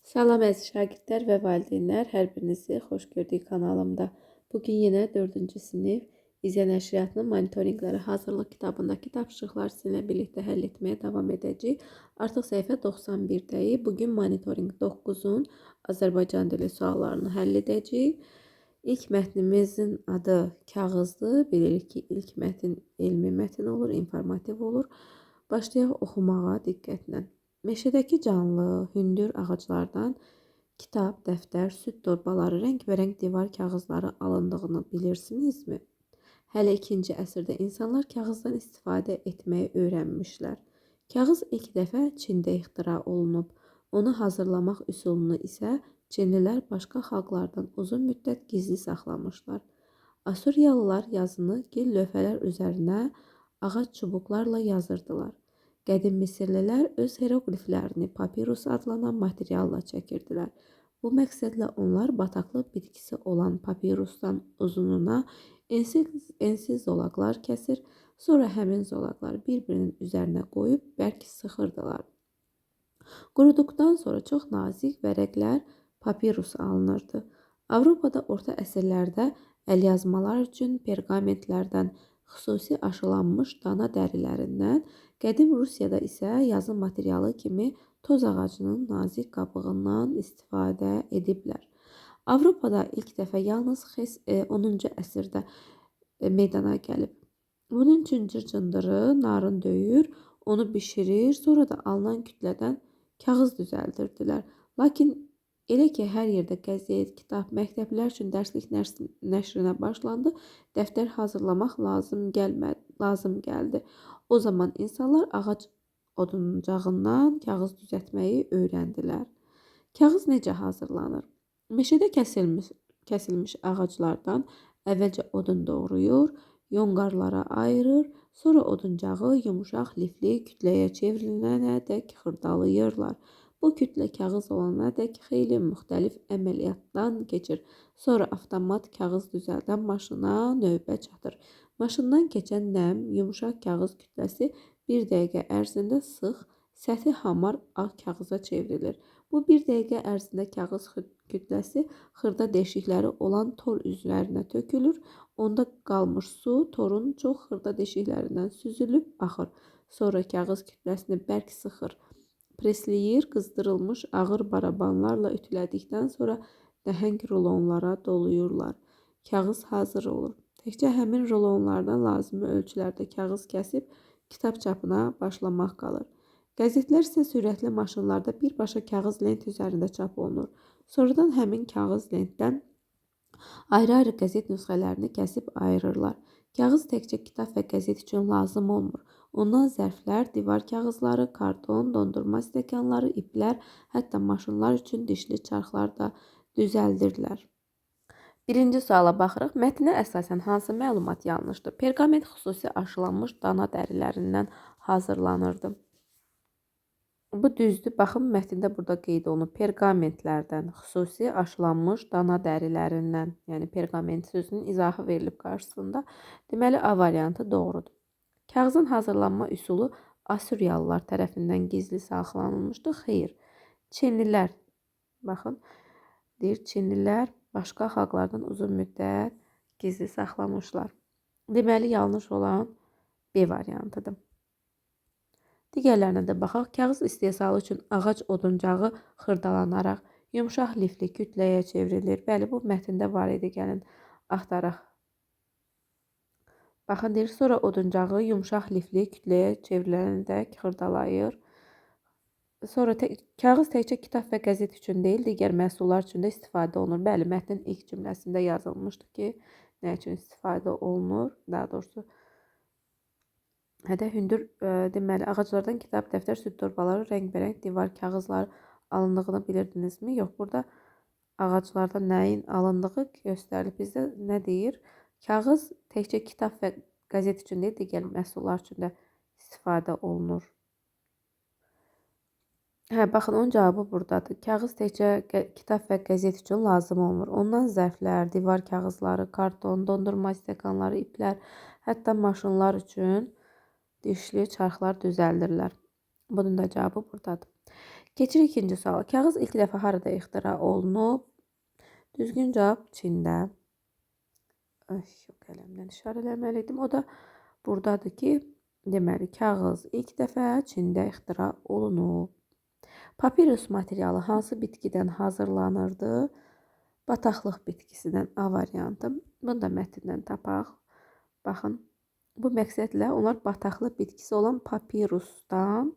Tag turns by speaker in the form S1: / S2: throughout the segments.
S1: Salam əziz şagirdlər və valideynlər, hər birinizi xoş gördük kanalımda. Bugün yenə 4-cü sinif İzya Nəşriyyatının monitorinqləri hazırlıq kitabındakı tapşırıqlar sizinlə birlikdə həll etməyə davam edəcəyik. Artıq səhifə 91-dəyik. Bugün monitorinq 9-un Azərbaycan dili suallarını həll edəcəyik. İlk mətnimizin adı kağızdır. Bilirik ki, ilk mətn elmi mətn olur, informativ olur. Başlayaq oxumağa diqqətlə. Meşədəki canlı, hündür ağaclardan kitab, dəftər, süd torbaları, rəngbərəng divar kağızları alındığını bilirsinizmi? Hələ 2-ci əsrdə insanlar kağızdan istifadə etməyi öyrənmişlər. Kağız ilk dəfə Çində ixtira olunub. Onu hazırlamaq üsulunu isə Çinlilər başqa xalqlardan uzun müddət gizli saxlamışlar. Asuriyalılar yazını gil lövhələr üzərinə ağac çubuqlarla yazırdılar. Qədim Misirlilər öz heroqliflərini papirus adlanan materialla çəkirdilər. Bu məqsədlə onlar bataqlıq bitkisi olan papirusdan uzununa ensiz zolaqlar kəsir, sonra həmin zolaqları bir-birinin üzərinə qoyub bərk sıxırdılar. Quruduqdan sonra çox nazik vərəqlər papirus alınırdı. Avropada orta əsrlərdə əlyazmalar üçün perqamentlərdən, xüsusi aşılanmış dana dərilərindən, qədim Rusiyada isə yazı materialı kimi toz ağacının nazik qabığından istifadə ediblər. Avropada ilk dəfə yalnız 10-cu əsrdə meydana gəlib. Bunun üçün cır-cındırı, narın döyür, onu bişirir, sonra da alınan kütlədən kağız düzəldirdilər. Lakin elə ki, hər yerdə qəzet, kitab, məktəblər üçün dərslik nəşrinə başlandı, dəftər hazırlamaq lazım gəldi. O zaman insanlar ağac oduncağından kağız düzəltməyi öyrəndilər. Kağız necə hazırlanır? Meşədə kəsilmiş ağaclardan əvvəlcə odun doğrayır, yonqarlara ayırır, sonra oduncağı yumuşaq lifli kütləyə çevrilənədək xırdalayırlar. Bu kütlə kağız olanadək xeyli müxtəlif əməliyyatdan keçir. Sonra avtomat kağız düzəldən maşına növbə çatır. Maşından keçən nəm, yumuşaq kağız kütləsi bir dəqiqə ərzində sıx, səthi hamar ağ kağıza çevrilir. Bu bir dəqiqə ərzində kağız kütləsi xırda deşikləri olan tor üzərinə tökülür. Onda qalmış su torun çox xırda deşiklərindən süzülüb axır. Sonra kağız kütləsini bərk sıxır. Presləyir, qızdırılmış ağır barabanlarla ütülədikdən sonra nəhəng rulonlara doluyurlar. Kağız hazır olur. Təkcə həmin rulonlardan lazımi ölçülərdə kağız kəsib kitab çapına başlamaq qalır. Qəzetlər isə sürətli maşınlarda birbaşa kağız lent üzərində çap olunur. Sonradan həmin kağız lentdən ayrı-ayrı qəzet nüsxələrini kəsib ayırırlar. Kağız təkcə kitab və qəzet üçün lazım olmur. Ondan zərflər, divar kağızları, karton, dondurma stəkanları, iplər, hətta maşınlar üçün dişli çarxlar da düzəldirlər. Birinci suala baxırıq. Mətnə əsasən hansı məlumat yanlışdır? Perqament xüsusi aşılanmış dana dərilərindən hazırlanırdı. Bu düzdür. Baxın, mətndə burada qeyd olunub. Perqamentlərdən, xüsusi aşılanmış dana dərilərindən, yəni perqament sözünün izahı verilib qarşısında. Deməli, A variantı doğrudur. Kağızın hazırlanma üsulu Asuriyalılar tərəfindən gizli saxlanılmışdı. Xeyr. Çinlilər, baxın, deyir, Çinlilər başqa xalqlardan uzun müddət gizli saxlamışlar. Deməli, yanlış olan B variantıdır. Digərlərinə də baxaq. Kağız istehsalı üçün ağac oduncağı xırdalanaraq yumşaq lifli kütləyə çevrilir. Bəli, bu mətndə var idi. Gəlin, axtaraq. Baxın, deyir, sonra oduncağı yumşaq lifli kütləyə çevrilənədək xırdalayır. Sonra kağız təkcə kitab və qəzet üçün deyil, digər məhsullar üçün də istifadə olunur. Bəli, mətnin ilk cümləsində yazılmışdı ki, nə üçün istifadə olunur? Daha doğrusu, hündür, deməli, ağaclardan kitab, dəftər, süd torbaları, rəngbərəng divar kağızları alındığını bilirdinizmi? Yox, burada ağaclardan nəyin alındığı göstərilib. Bizdə nə deyir? Kağız təkcə kitab və qəzet üçün deyil, digər məhsullar üçün də istifadə olunur. Baxın, onun cavabı buradadır. Kağız təkcə kitab və qəzet üçün lazım olmur. Ondan zərflər, divar kağızları, karton, dondurma stəkanları, iplər, hətta maşınlar üçün dişli çarxlar düzəldirlər. Bunun da cavabı buradadır. Keçirik ikinci suala. Kağız ilk dəfə harada ixtira olunub? Düzgün cavab Çində. Ay, qələmdən işarələməliydim. O da buradadır ki, deməli kağız ilk dəfə Çində ixtira olunub. Papirus materialı hansı bitkidən hazırlanırdı? Bataqlıq bitkisindən A variantı. Bunu da mətndən tapaq. Baxın, bu məqsədlə onlar bataqlıq bitkisi olan papirusdan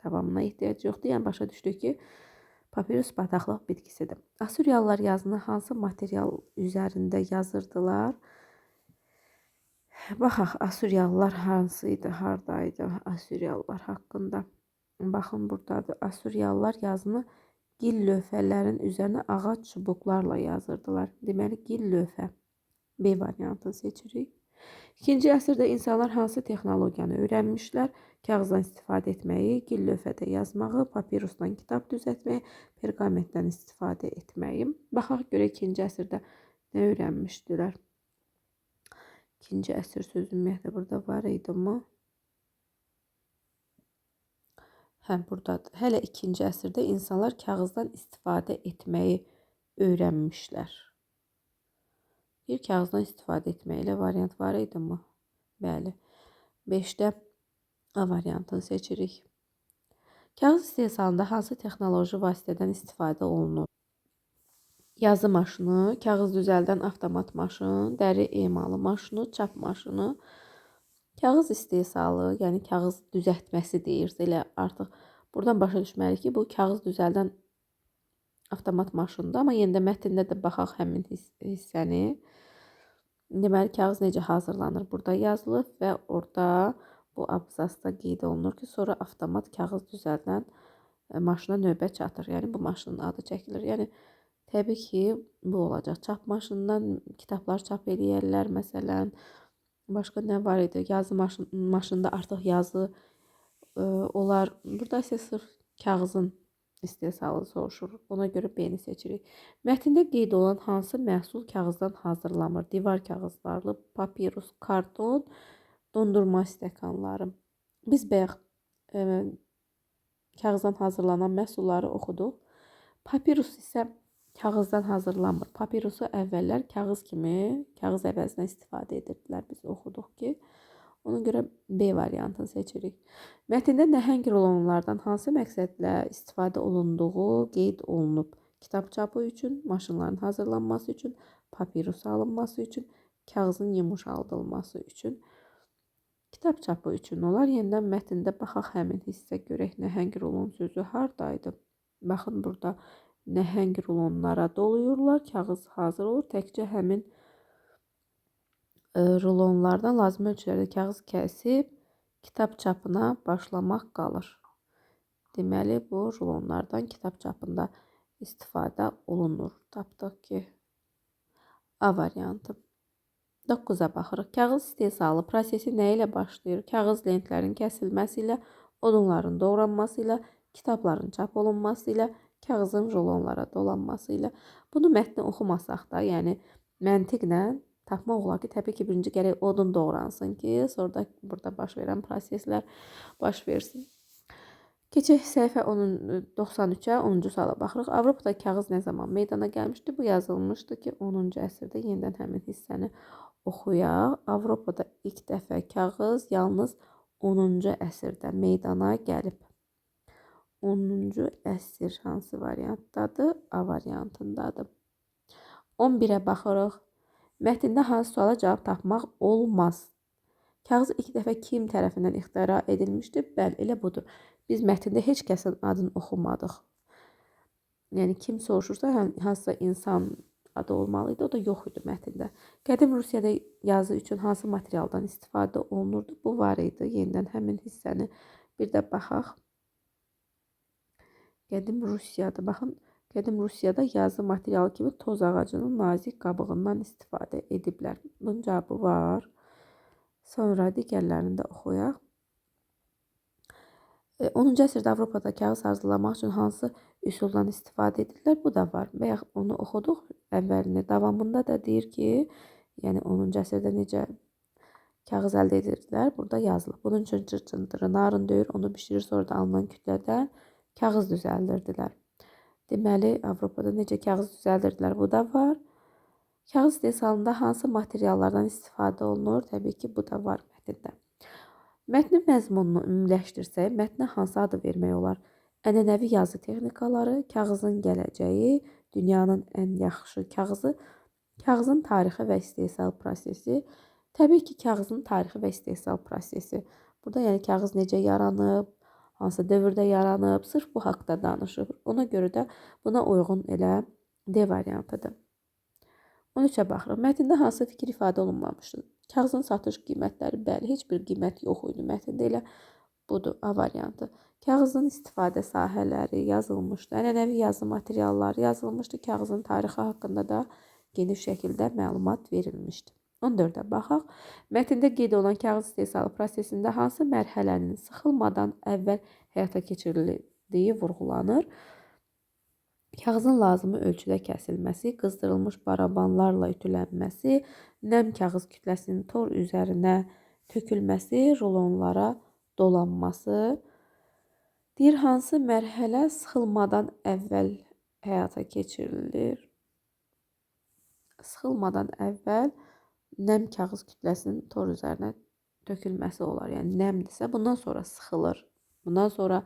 S1: davamına ehtiyac yoxdur. Yəni başa düşdük ki, papirus bataqlıq bitkisidir. Asuriyalılar yazını hansı material üzərində yazırdılar? Baxaq, Asuriyalılar hansı idi, hardaydı Asuriyalılar haqqında. Baxın, buradadır. Asuriyalılar yazını gil lövhələrin üzərinə ağac çubuqlarla yazırdılar. Deməli, gil lövhə B variantını seçirik. İkinci əsrdə insanlar hansı texnologiyanı öyrənmişlər? Kağızdan istifadə etməyi, gil lövhədə yazmağı, papirusdan kitab düzəltməyi, perqamentdən istifadə etməyi. Baxaq görə ikinci əsrdə nə öyrənmişdilər? İkinci əsr sözü ümumiyyətlə burada var idi mi? Buradadır. Hələ ikinci əsrdə insanlar kağızdan istifadə etməyi öyrənmişlər. Bir kağızdan istifadə etməklə variant var idi mi? Bəli. 5-də A variantını seçirik. Kağız istehsalında hansı texnoloji vasitədən istifadə olunur? Yazı maşını, kağız düzəldən avtomat maşın, dəri emalı maşını, çap maşını. Kağız istehsalı, yəni kağız düzəltməsi deyirsə, elə artıq buradan başa düşməliyik ki, bu kağız düzəldən avtomat maşındır. Amma yenə də mətndə də baxaq həmin hissəni. Deməli, kağız necə hazırlanır? Burada yazılır və orada bu abzasda qeyd olunur ki, sonra avtomat kağız düzəldən maşına növbə çatır. Yəni, bu maşının adı çəkilir. Yəni, təbii ki, bu olacaq. Çap maşınından kitablar çap eləyərlər, məsələn. Başqa nə var idi? Yazı maşında artıq yazı olar. Burada isə sırf kağızın istehsalı soruşur. Ona görə B-ni seçirik. Mətndə qeyd olan hansı məhsul kağızdan hazırlanır? Divar kağızlarlı, papirus, karton, dondurma stəkanları. Biz bayaq kağızdan hazırlanan məhsulları oxuduq. Papirus isə kağızdan hazırlanmır. Papirusu əvvəllər kağız kimi, kağız əvəzinə istifadə edirdilər. Biz oxuduq ki, ona görə B variantını seçirik. Mətndə nəhəng rulonlardan hansı məqsədlə istifadə olunduğu qeyd olunub? Kitab çapı üçün, maşınların hazırlanması üçün, papirus alınması üçün, kağızın yumuşaldılması üçün. Kitab çapı üçün olar. Yenidən mətndə baxaq həmin hissə görək nəhəng rulon sözü hardaydı? Baxın, burada nəhəng rulonlara doluyurlar. Kağız hazır olur. Təkcə həmin rulonlardan lazım ölçülərdə kağız kəsib kitab çapına başlamaq qalır. Deməli, bu rulonlardan kitab çapında istifadə olunur. Tapdıq ki, A variantı. 9-a baxırıq. Kağız istehsalı prosesi nə ilə başlayır? Kağız lentlərin kəsilməsi ilə, odunların doğranması ilə, kitabların çap olunması ilə, kağızın rulonlara dolanması ilə. Bunu mətni oxumasaq da, yəni məntiqlə tapmaq olar ki, təbii ki, birinci gərək odun doğransın ki, sonra da burada baş verən proseslər baş versin. Keçək səhifə 93-ə, 10-cu suala baxırıq. Avropada kağız nə zaman meydana gəlmişdi? Bu yazılmışdı ki, 10-cu əsrdə yenidən həmin hissəni oxuyaq. Avropada ilk dəfə kağız yalnız 10-cu əsrdə meydana gəlib. 10-cu əsr hansı variantdadır? A variantındadır. 11-ə baxırıq. Mətndə hansı suala cavab tapmaq olmaz? Kağız ilk dəfə kim tərəfindən ixtira edilmişdir? Bəli, elə budur. Biz mətndə heç kəsin adını oxumadıq. Yəni, kim soruşursa, hansısa insan adı olmalıydı. O da yox idi mətndə. Qədim Rusiyada yazı üçün hansı materialdan istifadə olunurdu? Bu var idi. Yenidən həmin hissəni bir də baxaq. Qədim Rusiyada, baxın, Qədim Rusiyada yazı materialı kimi toz ağacının nazik qabığından istifadə ediblər. Bunun cavabı var. Sonra digərlərini də oxuyaq. 10-cu əsrdə Avropada kağız hazırlamaq üçün hansı üsuldan istifadə edirlər? Bu da var. Bayaq onu oxuduq əvvəlini. Davamında da deyir ki, yəni 10-cu əsrdə necə kağız əldə edirdilər? Burada yazılıb. Bunun üçün cırcındırı narın döyür, onu bişirir, sonra da alınan kütlədən kağız düzəldirdilər. Deməli, Avropada necə kağız düzəldirdilər, bu da var. Kağız istehsalında hansı materiallardan istifadə olunur? Təbii ki, bu da var mətndə. Mətnin məzmununu ümumiləşdirsək, mətnə hansı adı vermək olar? Ənənəvi yazı texnikaları, kağızın gələcəyi, dünyanın ən yaxşı kağızı, kağızın tarixi və istehsal prosesi. Təbii ki, kağızın tarixi və istehsal prosesi. Burada yəni kağız necə yaranıb, hansı dövrdə yaranıb, sırf bu haqda danışır. Ona görə də buna uyğun elə D variantıdır. 13-ə baxırıq. Mətndə hansı fikir ifadə olunmamışdır? Kağızın satış qiymətləri, bəli, heç bir qiymət yox idi mətndə, elə budur, A variantı. Kağızın istifadə sahələri yazılmışdı. Ənənəvi yazı materialları yazılmışdı. Kağızın tarixi haqqında da geniş şəkildə məlumat verilmişdi. 14-ə baxaq. Mətndə qeyd olunan kağız istehsalı prosesində hansı mərhələnin sıxılmadan əvvəl həyata keçirildiyi vurğulanır? Kağızın lazımi ölçüdə kəsilməsi, qızdırılmış barabanlarla ütülənməsi, nəm kağız kütləsinin tor üzərinə tökülməsi, rulonlara dolanması. Deyir, hansı mərhələ sıxılmadan əvvəl həyata keçirilir? Sıxılmadan əvvəl nəm kağız kütləsinin tor üzərinə tökülməsi olar. Yəni nəmdirsə, bundan sonra sıxılır. Bundan sonra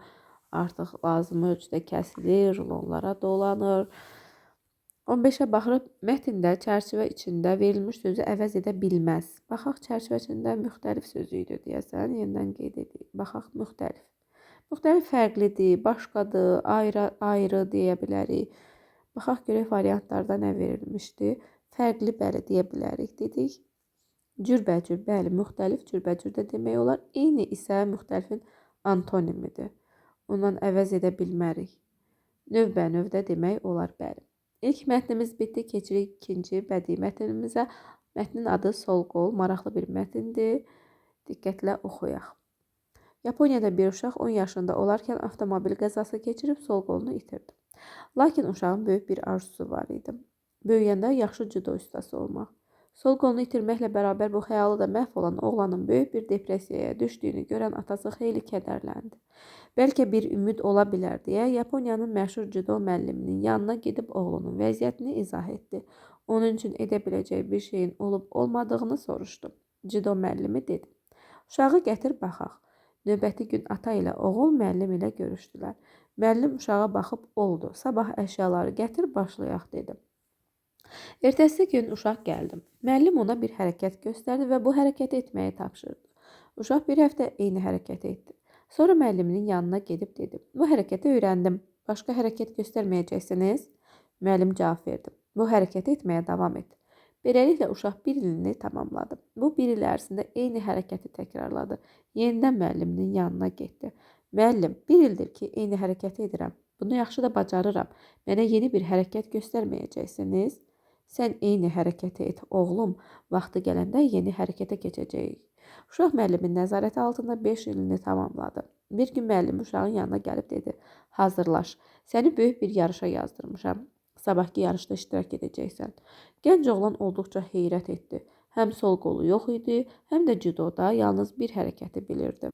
S1: artıq lazımi ölçüdə kəsilir, rulonlara dolanır. 15-ə baxırıq. Mətndə çərçivə içində verilmiş sözü əvəz edə bilməz. Baxaq, çərçivə içində müxtəlif sözü idi deyəsən. Yenidən qeyd edək. Baxaq, müxtəlif. Müxtəlif fərqlidir, başqadır, ayrı deyə bilərik. Baxaq, görək variantlarda nə verilmişdi. Fərqli, bəli, deyə bilərik dedik. Cürbəcür, bəli, müxtəlif cürbəcür də demək olar. Eyni isə müxtəlifin antonimidir. Ondan əvəz edə bilmərik. Növbənöv də demək olar, bəli. İlk mətnimiz bitdi, keçirik ikinci bədii mətnimizə. Mətnin adı Sol qol, maraqlı bir mətndir. Diqqətlə oxuyaq. Yaponiyada bir uşaq 10 yaşında olarkən avtomobil qəzası keçirib sol qolunu itirdi. Lakin uşağın böyük bir arzusu var idi. Böyüyəndə yaxşı judo ustası olmaq. Sol qolunu itirməklə bərabər bu xəyalı da məhv olan oğlanın böyük bir depressiyaya düşdüyünü görən atası xeyli kədərləndi. Bəlkə bir ümid ola bilər deyə Yaponiyanın məşhur judo müəlliminin yanına gedib oğlunun vəziyyətini izah etdi. Onun üçün edə biləcəyi bir şeyin olub-olmadığını soruşdu. Judo müəllimi dedi. Uşağı gətir baxaq. Növbəti gün ata ilə oğul müəllim ilə görüşdülər. Müəllim uşağa baxıb oldu. Sabah əşyaları gətir başlayaq dedi. Ertəsi gün uşaq gəldi. Müəllim ona bir hərəkət göstərdi və bu hərəkəti etməyi tapşırdı. Uşaq bir həftə eyni hərəkəti etdi. Sonra müəlliminin yanına gedib dedi. Bu hərəkəti öyrəndim. Başqa hərəkət göstərməyəcəksiniz? Müəllim cavab verdi. Bu hərəkəti etməyə davam et. Beləliklə uşaq bir ilini tamamladı. Bu bir il ərzində eyni hərəkəti təkrarladı. Yenidən müəlliminin yanına getdi. Müəllim, bir ildir ki, eyni hərəkəti edirəm. Bunu yaxşı da bacarıram. Mənə yeni bir hərəkət göstərməyəcəksiniz? Sən eyni hərəkəti et, oğlum. Vaxtı gələndə yeni hərəkətə keçəcəyik. Uşaq müəllimin nəzarəti altında 5 ilini tamamladı. Bir gün müəllim uşağın yanına gəlib dedi. Hazırlaş, səni böyük bir yarışa yazdırmışam. Sabahki yarışda iştirak edəcəksən. Gənc oğlan olduqca heyrət etdi. Həm sol qolu yox idi, həm də judoda yalnız bir hərəkəti bilirdi.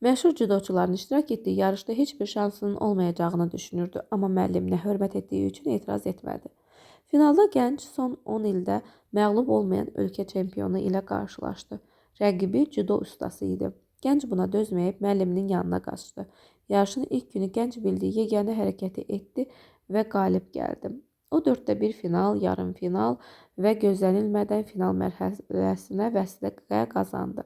S1: Məşhur judoçuların iştirak etdiyi yarışda heç bir şansının olmayacağını düşünürdü, amma müəlliminə hörmət etdiyi üçün etiraz etmədi. Finalda gənc son 10 ildə məğlub olmayan ölkə çempionu ilə qarşılaşdı. Rəqibi judo ustası idi. Gənc buna dözməyib müəlliminin yanına qaçdı. Yarışın ilk günü gənc bildiyi yeganə hərəkəti etdi və qalib gəldi. O 4də 1 final, yarım final və gözlənilmədən final mərhələsinə vəsliqə qazandı.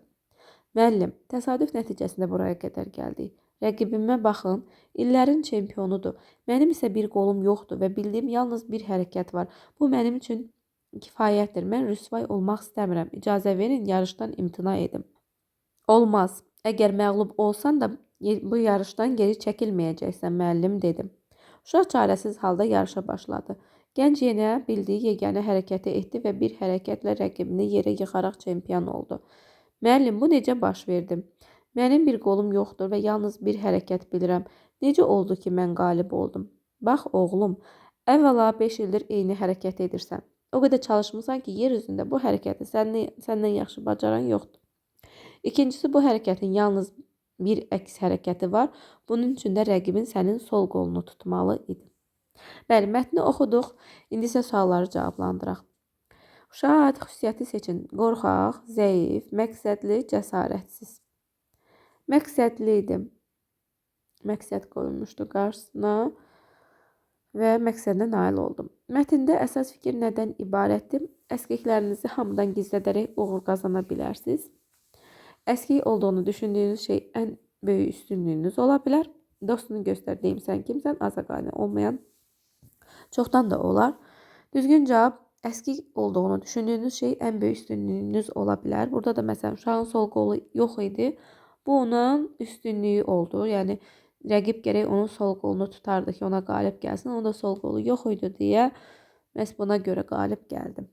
S1: Müəllim, təsadüf nəticəsində buraya qədər gəldik. Rəqibimə baxın, illərin çempionudur. Mənim isə bir qolum yoxdur və bildiyim yalnız bir hərəkət var. Bu mənim üçün kifayətdir. Mən rüsvay olmaq istəmirəm. İcazə verin, yarışdan imtina edim. Olmaz. Əgər məğlub olsan da bu yarışdan geri çəkilməyəcəksən, müəllim dedim. Uşaq çarəsiz halda yarışa başladı. Gənc yenə bildiyi yeganə hərəkəti etdi və bir hərəkətlə rəqibini yerə yıxaraq çempion oldu. Müəllim, bu necə baş verdi? Mənim bir qolum yoxdur və yalnız bir hərəkət bilirəm. Necə oldu ki, mən qalib oldum? Bax, oğlum, əvvəla 5 ildir eyni hərəkət edirsən. O qədər çalışmısan ki, yer üzündə bu hərəkəti səndən yaxşı bacaran yoxdur. İkincisi, bu hərəkətin yalnız bir əks hərəkəti var. Bunun üçün də rəqibin sənin sol qolunu tutmalı idi. Bəli, mətni oxuduq. İndi isə sualları cavablandıraq. Uşağın adi xüsusiyyəti seçin. Qorxaq, zəif, məqsədli, cəsarətsiz. Məqsədli idi. Məqsəd qoyulmuşdu qarşısına və məqsədinə nail oldum. Mətndə əsas fikir nədən ibarətdir? Əskiklərinizi hamıdan gizlədərək uğur qazana bilərsiniz. Əskik olduğunu düşündüyünüz şey ən böyük üstünlüyünüz ola bilər. Dostunu göstərdiyim sən kimsən? Azaqani olmayan çoxdan da olar. Düzgün cavab əskik olduğunu düşündüyünüz şey ən böyük üstünlüyünüz ola bilər. Burada da məsələn uşağın sol qolu yox idi. Bu onun üstünlüyü oldu. Yəni rəqib gərək onun sol qolunu tutardı ki, ona qalib gəlsin. Onun da sol qolu yox idi deyə məhz buna görə qalib gəldim.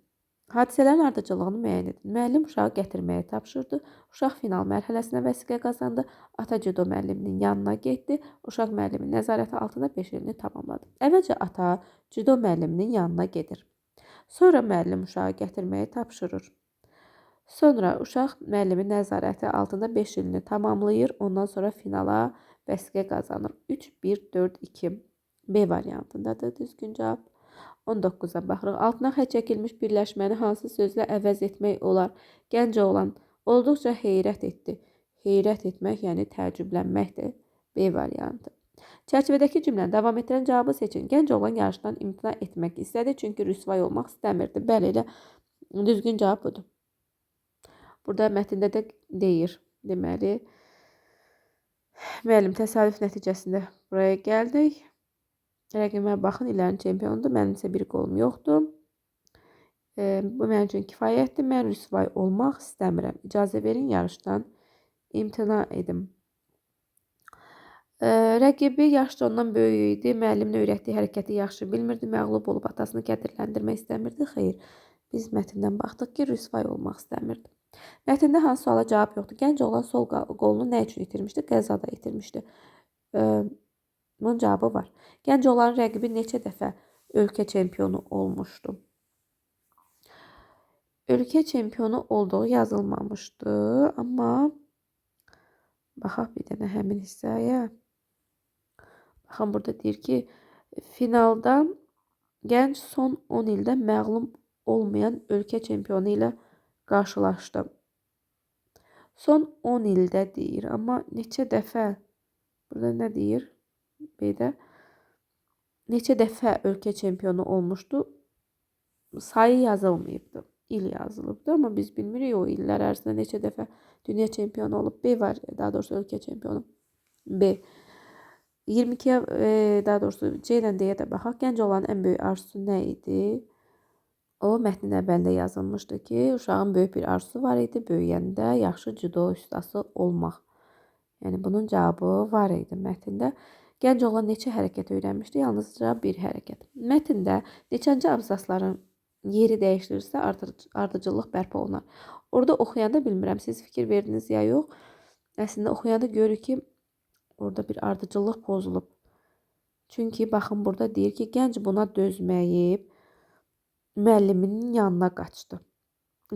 S1: Hadisələrin ardıcıllığını müəyyən edin. Müəllim uşağı gətirməyə tapşırdı. Uşaq final mərhələsinə vəsiqə qazandı. Ata cüdo müəlliminin yanına getdi. Uşaq müəllimin nəzarəti altında 5 ilini tamamladı. Əvvəlcə ata cüdo müəlliminin yanına gedir. Sonra müəllim uşağı gətirməyə tapşırır. Sonra uşaq müəllimin nəzarəti altında 5 ilini tamamlayır. Ondan sonra finala vəsiqə qazanır. 3, 1, 4, 2. B variantındadır düzgün cavab. 19-a baxırıq. Altına xətt çəkilmiş birləşməni hansı sözlə əvəz etmək olar? Gənc oğlan olduqca heyrət etdi. Heyrət etmək, yəni təəccüblənməkdir. B variantı. Çərçivədəki cümləni davam etdirən cavabı seçin. Gənc oğlan yarışdan imtina etmək istədi, çünki rüsvay olmaq istəmirdi. Bəli, elə düzgün cavab budur. Burada mətndə də deyir. Deməli, müəllim təsadüf nəticəsində buraya gəldik. Rəqimə baxın, illərin çempionudur. Mənim isə bir qolum yoxdur. Bu mənim üçün kifayətdir. Mən rüsvay olmaq istəmirəm. İcazə verin, yarışdan imtina edim. Rəqibi yaşca ondan böyük idi. Müəllimin öyrətdiyi hərəkəti yaxşı bilmirdi. Məğlub olub atasını qədirləndirmək istəmirdi. Xeyr, biz mətndən baxdıq ki, rüsvay olmaq istəmirdi. Mətndə hansı suala cavab yoxdur? Gənc oğlan sol qolunu nə üçün itirmişdi? Qəzada itirmişdi. Bunun cavabı var. Gənc olan rəqibi neçə dəfə ölkə çempionu olmuşdu? Ölkə çempionu olduğu yazılmamışdı. Amma baxaq bir dənə həmin hissəyə. Baxın, burada deyir ki, finalda gənc son 10 ildə məğlub olmayan ölkə çempionu ilə qarşılaşdı. Son 10 ildə deyir. Amma neçə dəfə? Burada nə deyir? B-də neçə dəfə ölkə çempionu olmuşdu? Sayı yazılmayıbdı. İl yazılıbdı, amma biz bilmirik o illər ərzində neçə dəfə dünya çempionu olub. B var, daha doğrusu ölkə çempionu. B. 22-yə, daha doğrusu C ilə D-yə də baxaq. Gənc olan ən böyük arzusu nə idi? O, mətnin əvvəlində yazılmışdı ki, uşağın böyük bir arzusu var idi. Böyüyəndə yaxşı cüdo ustası olmaq. Yəni, bunun cavabı var idi mətndə. Gənc oğlan neçə hərəkət öyrənmişdi? Yalnızca bir hərəkət. Mətndə neçənci abzasların yeri dəyişdirirsə ardıcıllıq bərpa olunar. Orada oxuyanda bilmirəm, siz fikir verdiniz ya yox. Əslində oxuyanda görürük ki, orada bir ardıcıllıq pozulub. Çünki baxın, burada deyir ki, gənc buna dözməyib müəlliminin yanına qaçdı.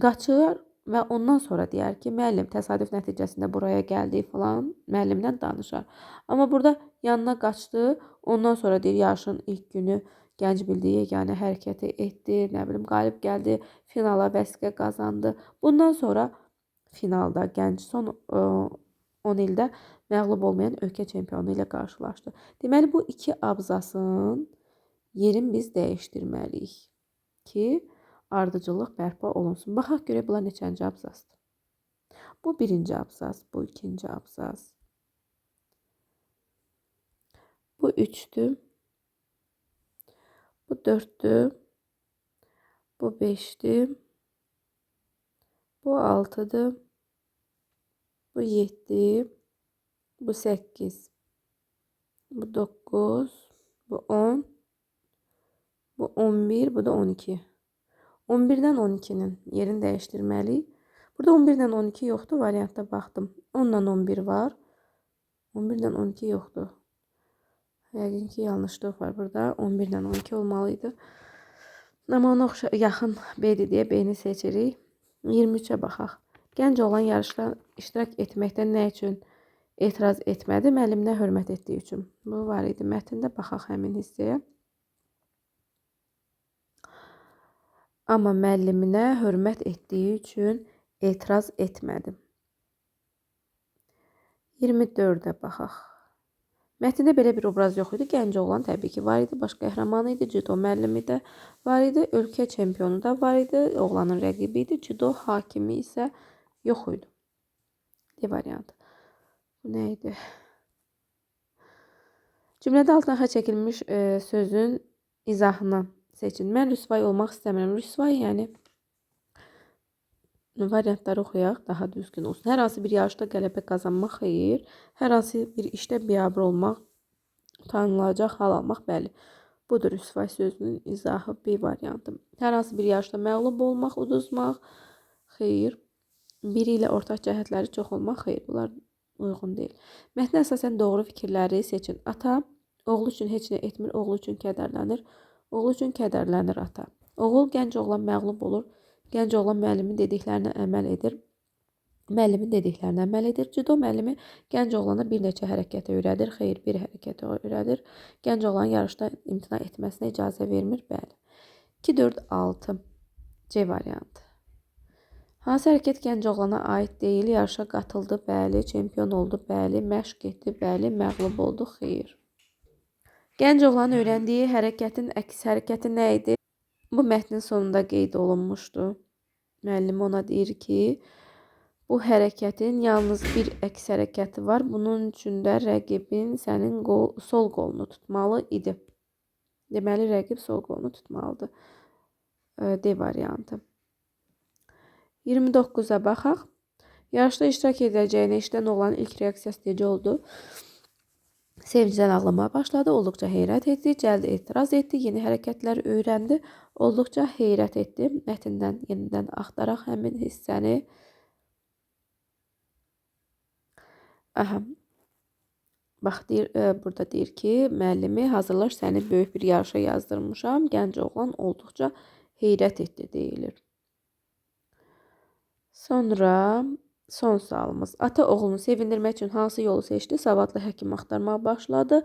S1: Qaçır və ondan sonra deyər ki, müəllim təsadüf nəticəsində buraya gəldi falan, müəllimlə danışar. Amma burada yanına qaçdı, ondan sonra deyir, yarışın ilk günü gənc bildiyi yeganə hərəkəti etdi, nə bilim, qalib gəldi, finala vəsiqə qazandı. Bundan sonra finalda gənc son 10 ildə məğlub olmayan ölkə çempionu ilə qarşılaşdı. Deməli, bu iki abzasın yerini biz dəyişdirməliyik ki, ardıcıllıq bərpa olunsun. Baxaq görək bunlar neçənci abzasdır. Bu birinci abzas, bu ikinci abzas. Bu 3'dür. Bu 4'dür. Bu 5'dir. Bu 6'dır. Bu 7. Bu 8. Bu 9. Bu 10. Bu 11. Bu da 12. 11-dən 12-nin yerini dəyişdirməliyik. Burada 11-dən 12 yoxdur. Variantda baxdım. 10-dan 11 var. 11-dən 12 yoxdur. Yəqin ki, yanlışlıq var burada. 11-dən 12 olmalıydı. Amma ona yaxın B-dir deyə B-ni seçirik. 23-ə baxaq. Gənc olan yarışda iştirak etməkdən nə üçün etiraz etmədi müəlliminə hörmət etdiyi üçün. Bu var idi mətndə, baxaq həmin hissəyə. Amma müəlliminə hörmət etdiyi üçün etiraz etmədi. 24-ə baxaq. Mətndə belə bir obraz yox idi. Gənc oğlan təbii ki var idi. Baş qəhrəmanı idi. Cüdo müəllimi də var idi. Ölkə çempionu da var idi. Oğlanın rəqibi idi. Cüdo hakimi isə yox idi. D variantı. Bu nə idi? Cümlədə altına xətt çəkilmiş sözün izahını seçin. Mən rüsvay olmaq istəmirəm. Rüsvay yəni variantları oxuyaq, daha düzgün olsun. Hər hansı bir yarışda qələbə qazanmaq xeyir. Hər hansı bir işdə biabır olmaq, utanılacaq hal almaq, bəli. Budur rüsvay sözünün izahı B variantı. Hər hansı bir yarışda məğlub olmaq, uduzmaq xeyir. Biri ilə ortaq cəhətləri çox olmaq xeyir. Bunlar uyğun deyil. Mətnə əsasən doğru fikirləri seçin. Ata oğlu üçün heç nə etmir, oğlu üçün kədərlənir. Oğlu üçün kədərlənir ata. Oğul gənc oğlan məğlub olur. Gənc oğlan müəllimin dediklərinə əməl edir. Müəllimin dediklərinə əməl edir. Cüdo müəllimi gənc oğlana bir neçə hərəkət öyrədir. Xeyr, bir hərəkət öyrədir. Gənc oğlan yarışda imtina etməsinə icazə vermir. Bəli. 2, 4, 6. C variantı. Hansı hərəkət gənc oğlana aid deyil? Yarışa qatıldı. Bəli. Çempion oldu. Bəli. Məşq etdi. Bəli. Məğlub oldu. Xeyr. Gənc oğlanın öyrəndiyi hərəkətin əks hərəkəti nə idi? Bu mətnin sonunda qeyd olunmuşdu. Müəllim ona deyir ki, bu hərəkətin yalnız bir əks hərəkəti var. Bunun üçün də rəqibin sənin sol qolunu tutmalı idi. Deməli, rəqib sol qolunu tutmalıdır. D variantı. 29-a baxaq. Yarışda iştirak edəcəyinə işlən oğlanın ilk reaksiyası necə oldu? Sevincdən ağlamaya başladı, olduqca heyrət etdi, cəld etiraz etdi, yeni hərəkətlər öyrəndi, olduqca heyrət etdi. Mətndən yenidən axtaraq həmin hissəni. Bax, burada deyir ki, müəllimi hazırlaş səni böyük bir yarışa yazdırmışam, gənc oğlan olduqca heyrət etdi deyilir. Sonra son sualımız. Ata oğlunu sevindirmək üçün hansı yolu seçdi? Savadlı həkim axtarmağa başladı.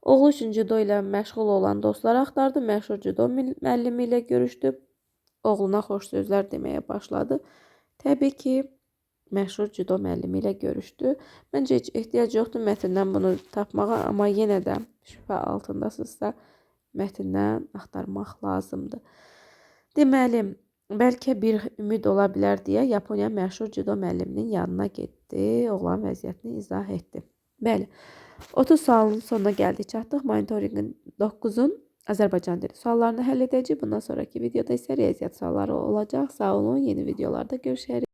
S1: Oğlu üçün cüdo ilə məşğul olan dostları axtardı. Məşhur cüdo müəllimi ilə görüşdü. Oğluna xoş sözlər deməyə başladı. Təbii ki, məşhur cüdo müəllimi ilə görüşdü. Məncə heç ehtiyac yoxdur mətndən bunu tapmağa, amma yenə də şübhə altındasınızsa mətndən axtarmaq lazımdır. Deməli, bəlkə bir ümid ola bilər deyə Yaponiya məşhur cüdo müəlliminin yanına getdi. Oğlan vəziyyətini izah etdi. Bəli, 30 sualın sonuna gəldik, çatdıq. Monitorinqin 9-un Azərbaycan dili suallarını həll edəcəyik. Bundan sonraki videoda isə riyaziyyat sualları olacaq. Sağ olun, yeni videolarda görüşərik.